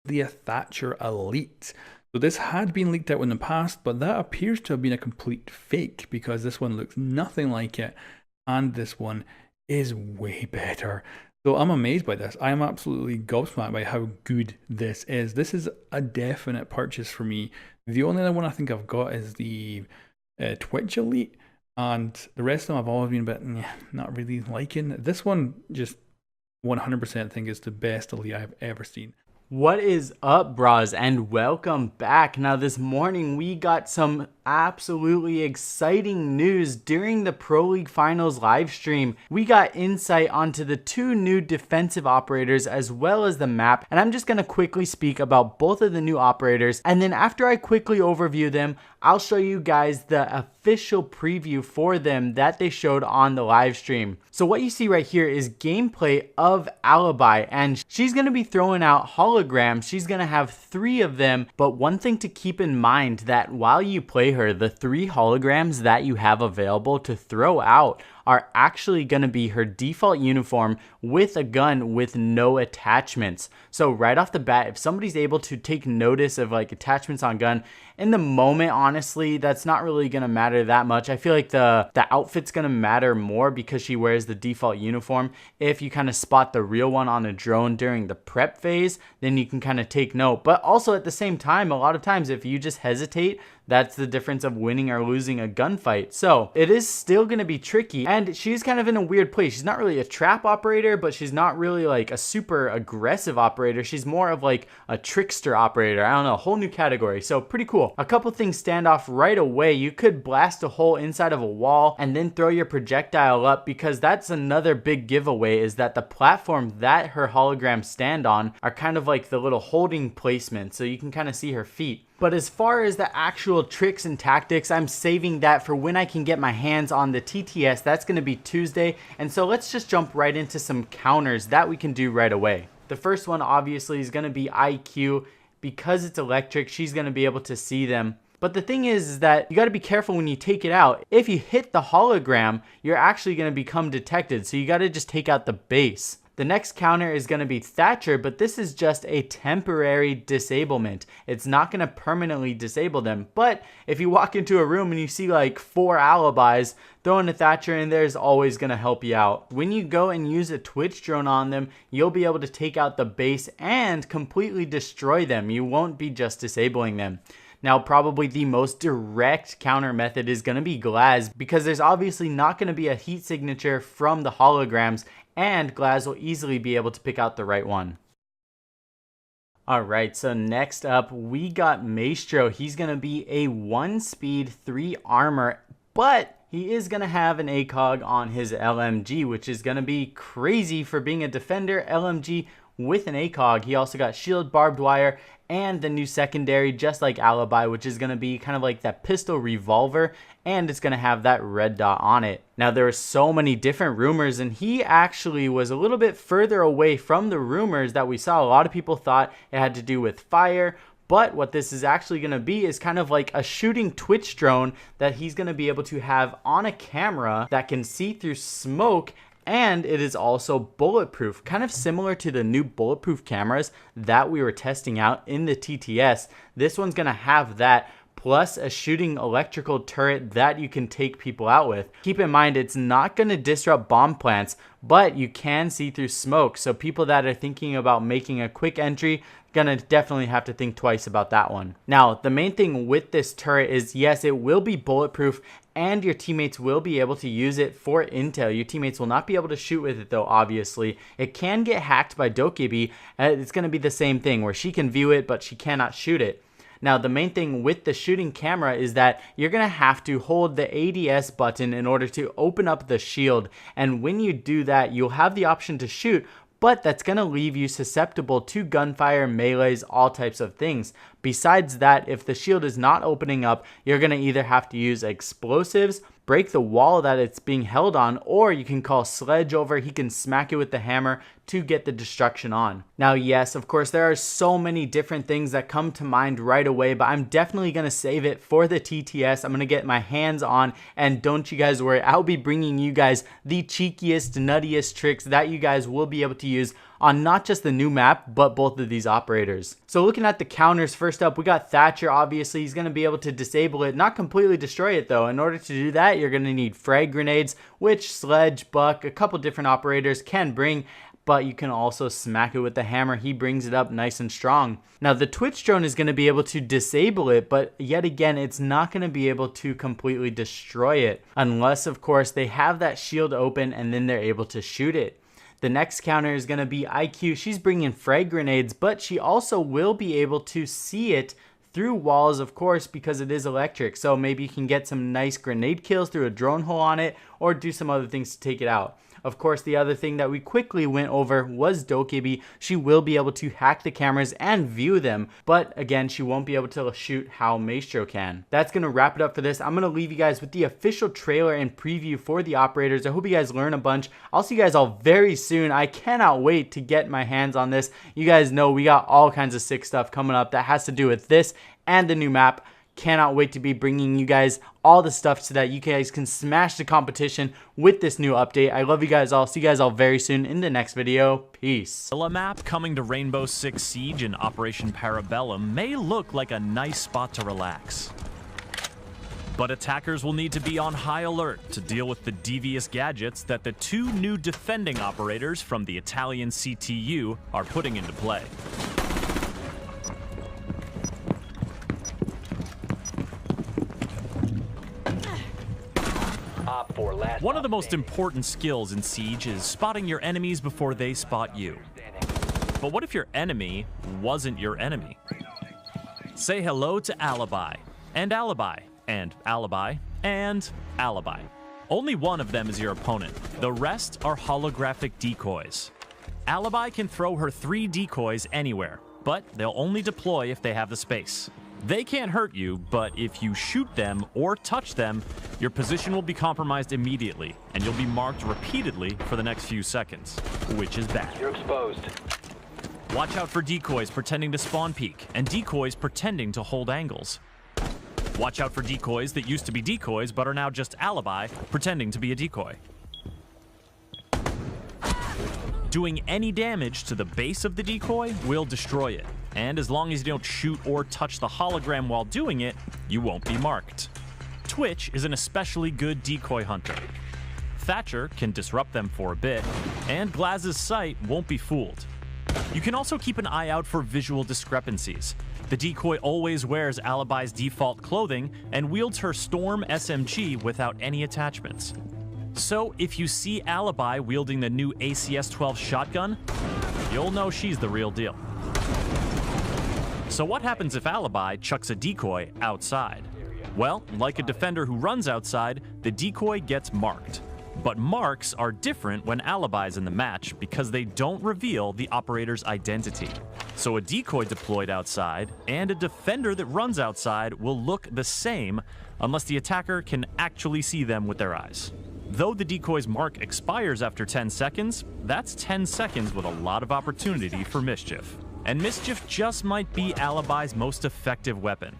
the THATCHER Elite. So this had been leaked out in the past, but that appears to have been a complete fake because this one looks nothing like it, and this one is way better. So I'm amazed by this. I am absolutely gobsmacked by how good this is. This is a definite purchase for me. The only other one I think I've got is the Twitch Elite, and the rest of them I've always been a bit not really liking. This one just 100% think is the best Elite I've ever seen. What is up, bras, and welcome back. Now this morning we got some absolutely exciting news during the Pro League Finals live stream. We got insight onto the two new defensive operators as well as the map, and I'm just going to quickly speak about both of the new operators, and then after I quickly overview them, I'll show you guys the official preview for them that they showed on the live stream. So what you see right here is gameplay of Alibi, and she's going to be throwing out holograms. She's going to have 3 of them, but one thing to keep in mind that while you play her, the 3 holograms that you have available to throw out are actually going to be her default uniform with a gun with no attachments. So right off the bat, if somebody's able to take notice of like attachments on gun, in the moment, honestly, that's not really going to matter that much. I feel like the outfit's going to matter more because she wears the default uniform. If you kind of spot the real one on a drone during the prep phase, then you can kind of take note. But also at the same time, a lot of times if you just hesitate, that's the difference of winning or losing a gunfight. So it is still going to be tricky, and she's kind of in a weird place. She's not really a trap operator, but she's not really like a super aggressive operator. She's more of like a trickster operator. I don't know, a whole new category. So pretty cool. A couple things stand off right away. You could blast a hole inside of a wall and then throw your projectile up, because that's another big giveaway, is that the platform that her holograms stand on are kind of like the little holding placement, so you can kind of see her feet. But as far as the actual tricks and tactics, I'm saving that for when I can get my hands on the TTS. That's going to be Tuesday. And so let's just jump right into some counters that we can do right away. The first one obviously is going to be IQ. Because it's electric, she's going to be able to see them. But the thing is that you got to be careful when you take it out. If you hit the hologram, you're actually going to become detected. So you got to just take out the base. The next counter is going to be Thatcher, but this is just a temporary disablement. It's not going to permanently disable them. But if you walk into a room and you see like 4 alibis, throwing a Thatcher in there is always going to help you out. When you go and use a Twitch drone on them, you'll be able to take out the base and completely destroy them. You won't be just disabling them. Now, probably the most direct counter method is going to be Glaz, because there's obviously not going to be a heat signature from the holograms, and Glaz will easily be able to pick out the right one. Alright, so next up, we got Maestro. He's going to be a 1 speed, 3 armor, but he is going to have an ACOG on his LMG, which is going to be crazy for being a defender LMG with an ACOG. He also got shield, barbed wire, and the new secondary, just like Alibi, which is going to be kind of like that pistol revolver, and it's going to have that red dot on it. Now, there are so many different rumors, and he actually was a little bit further away from the rumors that we saw. A lot of people thought it had to do with fire, but what this is actually going to be is kind of like a shooting Twitch drone that he's going to be able to have on a camera that can see through smoke. And it is also bulletproof, kind of similar to the new bulletproof cameras that we were testing out in the TTS. This one's going to have that, plus a shooting electrical turret that you can take people out with. Keep in mind, it's not going to disrupt bomb plants, but you can see through smoke. So people that are thinking about making a quick entry, gonna definitely have to think twice about that one. Now, the main thing with this turret is, yes, it will be bulletproof, and your teammates will be able to use it for intel. Your teammates will not be able to shoot with it though, obviously. It can get hacked by Dokebi. It's going to be the same thing where she can view it, but she cannot shoot it. Now, the main thing with the shooting camera is that you're going to have to hold the ADS button in order to open up the shield. And when you do that, you'll have the option to shoot, but that's going to leave you susceptible to gunfire, melees, all types of things. Besides that, if the shield is not opening up, you're going to either have to use explosives, break the wall that it's being held on, or you can call Sledge over. He can smack it with the hammer to get the destruction on. Now, yes, of course, there are so many different things that come to mind right away, but I'm definitely going to save it for the TTS. I'm going to get my hands on, and don't you guys worry, I'll be bringing you guys the cheekiest, nuttiest tricks that you guys will be able to use on not just the new map, but both of these operators. So looking at the counters, first up, we got Thatcher. Obviously, he's going to be able to disable it, not completely destroy it though. In order to do that, you're going to need frag grenades, which Sledge, Buck, a couple different operators can bring, but you can also smack it with the hammer. He brings it up nice and strong. Now the Twitch drone is going to be able to disable it, but yet again, it's not going to be able to completely destroy it, unless of course they have that shield open and then they're able to shoot it. The next counter is going to be IQ. She's bringing frag grenades, but she also will be able to see it through walls, of course, because it is electric. So maybe you can get some nice grenade kills through a drone hole on it, or do some other things to take it out. Of course, the other thing that we quickly went over was Dokebi. She will be able to hack the cameras and view them, but again, she won't be able to shoot how Maestro can. That's going to wrap it up for this. I'm going to leave you guys with the official trailer and preview for the operators. I hope you guys learn a bunch. I'll see you guys all very soon. I cannot wait to get my hands on this. You guys know we got all kinds of sick stuff coming up that has to do with this and the new map. Cannot wait to be bringing you guys all the stuff so that you guys can smash the competition with this new update. I love you guys all. See you guys all very soon in the next video. Peace. A map coming to Rainbow Six Siege and Operation Parabellum may look like a nice spot to relax, but attackers will need to be on high alert to deal with the devious gadgets that the two new defending operators from the Italian CTU are putting into play. One of the most important skills in Siege is spotting your enemies before they spot you. But what if your enemy wasn't your enemy? Say hello to Alibi, and Alibi, and Alibi, and Alibi. Only one of them is your opponent. The rest are holographic decoys. Alibi can throw her 3 decoys anywhere, but they'll only deploy if they have the space. They can't hurt you, but if you shoot them or touch them, your position will be compromised immediately, and you'll be marked repeatedly for the next few seconds, which is bad. You're exposed. Watch out for decoys pretending to spawn peek, and decoys pretending to hold angles. Watch out for decoys that used to be decoys but are now just Alibi, pretending to be a decoy. Doing any damage to the base of the decoy will destroy it, and as long as you don't shoot or touch the hologram while doing it, you won't be marked. Twitch is an especially good decoy hunter. Thatcher can disrupt them for a bit, and Glaz's sight won't be fooled. You can also keep an eye out for visual discrepancies. The decoy always wears Alibi's default clothing and wields her Storm SMG without any attachments. So if you see Alibi wielding the new ACS-12 shotgun, you'll know she's the real deal. So what happens if Alibi chucks a decoy outside? Well, like a defender who runs outside, the decoy gets marked. But marks are different when Alibi's in the match because they don't reveal the operator's identity. So a decoy deployed outside and a defender that runs outside will look the same unless the attacker can actually see them with their eyes. Though the decoy's mark expires after 10 seconds, that's 10 seconds with a lot of opportunity for mischief. And mischief just might be Alibi's most effective weapon.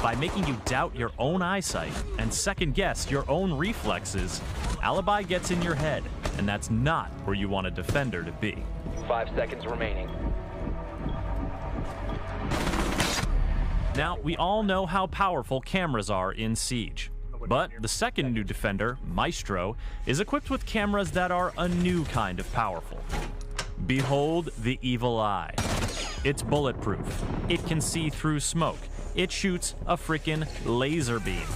By making you doubt your own eyesight and second-guess your own reflexes, Alibi gets in your head, and that's not where you want a defender to be. 5 seconds remaining. Now, we all know how powerful cameras are in Siege. But the second new defender, Maestro, is equipped with cameras that are a new kind of powerful. Behold the evil eye. It's bulletproof. It can see through smoke. It shoots a frickin' laser beam.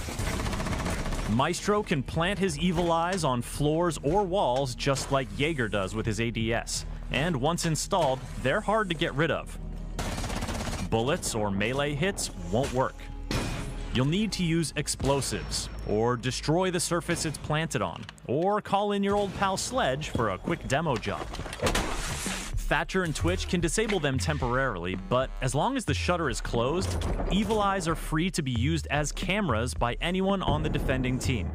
Maestro can plant his evil eyes on floors or walls just like Jaeger does with his ADS. And once installed, they're hard to get rid of. Bullets or melee hits won't work. You'll need to use explosives, or destroy the surface it's planted on, or call in your old pal Sledge for a quick demo job. Thatcher and Twitch can disable them temporarily, but as long as the shutter is closed, evil eyes are free to be used as cameras by anyone on the defending team.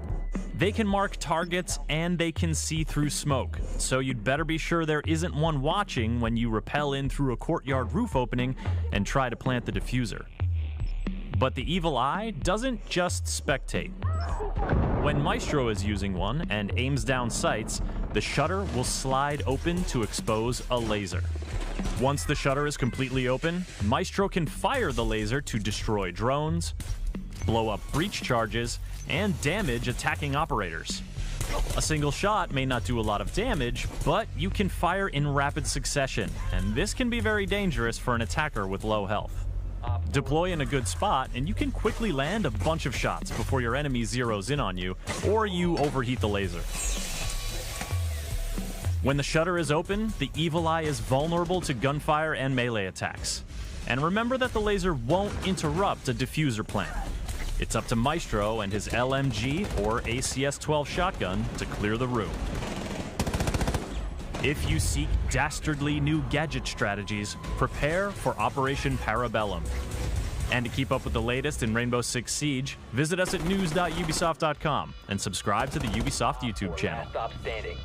They can mark targets and they can see through smoke, so you'd better be sure there isn't one watching when you rappel in through a courtyard roof opening and try to plant the diffuser. But the evil eye doesn't just spectate. When Maestro is using one and aims down sights, the shutter will slide open to expose a laser. Once the shutter is completely open, Maestro can fire the laser to destroy drones, blow up breach charges, and damage attacking operators. A single shot may not do a lot of damage, but you can fire in rapid succession, and this can be very dangerous for an attacker with low health. Deploy in a good spot, and you can quickly land a bunch of shots before your enemy zeroes in on you, or you overheat the laser. When the shutter is open, the evil eye is vulnerable to gunfire and melee attacks. And remember that the laser won't interrupt a diffuser plan. It's up to Maestro and his LMG or ACS-12 shotgun to clear the room. If you seek dastardly new gadget strategies, prepare for Operation Parabellum. And to keep up with the latest in Rainbow Six Siege, visit us at news.ubisoft.com and subscribe to the Ubisoft YouTube channel. Stop standing.